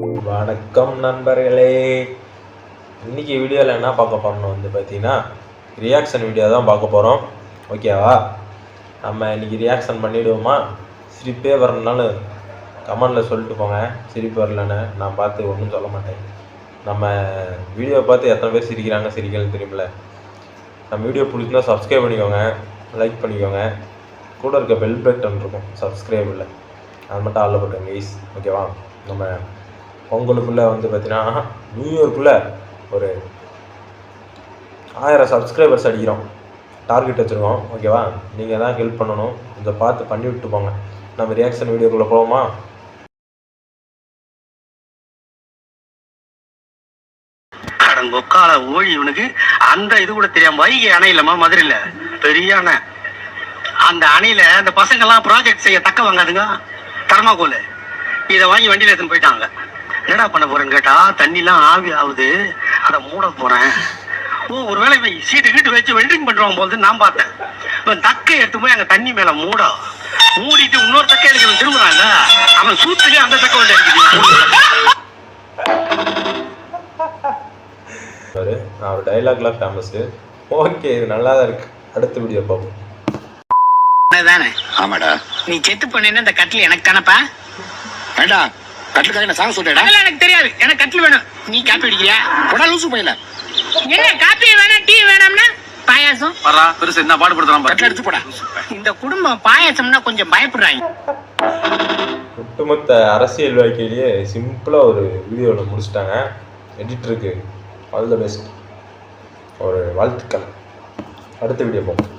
வணக்கம் நண்பர்களே. இன்றைக்கி வீடியோவில் என்ன பார்க்க போகிறோம்னு வந்து பார்த்தீங்கன்னா ரியாக்ஷன் வீடியோ தான் பார்க்க போகிறோம். ஓகேவா? நம்ம இன்றைக்கி ரியாக்ஷன் பண்ணிவிடுவோமா? சிரிப்பே வரணுனாலும் கமெண்டில் சொல்லிட்டு போங்க. சிரிப்பு வரலன்னு நான் பார்த்து ஒன்றும் சொல்ல மாட்டேன். நம்ம வீடியோவை பார்த்து எத்தனை பேர் சிரிக்கிறாங்க சிரிக்கலன்னு தெரியுமில்ல. நம்ம வீடியோ பிடிச்சிருந்தா சப்ஸ்கிரைப் பண்ணிக்கோங்க, லைக் பண்ணிக்கோங்க. கூட இருக்க பெல் பட்டன் இருக்கும் சப்ஸ்கிரைப் இல்லை, அது மட்டும் ஆளில் போட்டுங்க கைஸ். ஓகேவா? நம்ம பொங்கலுக்குள்ளே வந்து பார்த்தீங்கன்னா நியூ இயர்க்குள்ளே ஒரு 1000 சப்ஸ்கிரைபர்ஸ் அடிக்கிறோம், டார்கெட் வச்சுருக்கோம். ஓகேவா? நீங்கள் தான் ஹெல்ப் பண்ணணும், கொஞ்சம் பார்த்து பண்ணி விட்டு போங்க. நம்ம ரியாக்ஷன் வீடியோக்குள்ளே போவோமா? கடங்கொக்கால ஓழி இவனுக்கு அந்த இது கூட தெரியாம வைகை அணை இல்லமா மதுரையில பெரிய அணை. அந்த அணையில அந்த பசங்க எல்லாம் ப்ராஜெக்ட் செய்ய தக்க வாங்காதுங்க தர்மாகோல். இதை வாங்கி வண்டியில எடுத்துன்னு போயிட்டாங்க. என்னடா பண்ண போறேன்னு கேட்டா தண்ணி எல்லாம் ஆவி ஆகுது, அதை மூட போறேன். ஒருவேளை இவன் சீட்டு கீட்டு வச்சு வெல்டிங் பண்றவன் போது நான் பார்த்தேன். இவன் தக்கை எடுத்து போய் அங்க தண்ணி மேல மூடிட்டு இன்னொரு தக்கை எடுக்க திரும்புறாங்க. அவன் சூத்துலயே அந்த தக்கை வந்து நான் ஒரு டைலாக்லாம் ஃபேமஸ். ஓகே, இது நல்லா தான் இருக்கு. அடுத்த வீடியோ பார்ப்போம். தானே? ஆமாடா. நீ செத்து பண்ணேன்னு இந்த கட்டில் எனக்கு தானப்பா. வேண்டா, கட்டிலுக்காக நான் சாங்க சொல்றேடா. எனக்கு தெரியாது, எனக்கு கட்டில் வேணும். நீ காப்பி அடிக்கிறியா? போடா லூசு போயில. என்ன காப்பி வேணா டீ வேணாம்னா பாயாசம் வரா பெருசு என்ன பாடுபடுத்துறான். கட்டில் எடுத்து போடா. இந்த குடும்பம் பாயாசம்னா கொஞ்சம் பயப்படுறாங்க. ஒட்டுமொத்த அரசியல் வாழ்க்கையிலேயே சிம்பிளாக ஒரு வீடியோவில் முடிச்சிட்டாங்க. எடிட்டருக்கு ஆல் த பெஸ்ட், ஒரு வாழ்த்துக்கள். அடுத்த வீடியோ போகும்.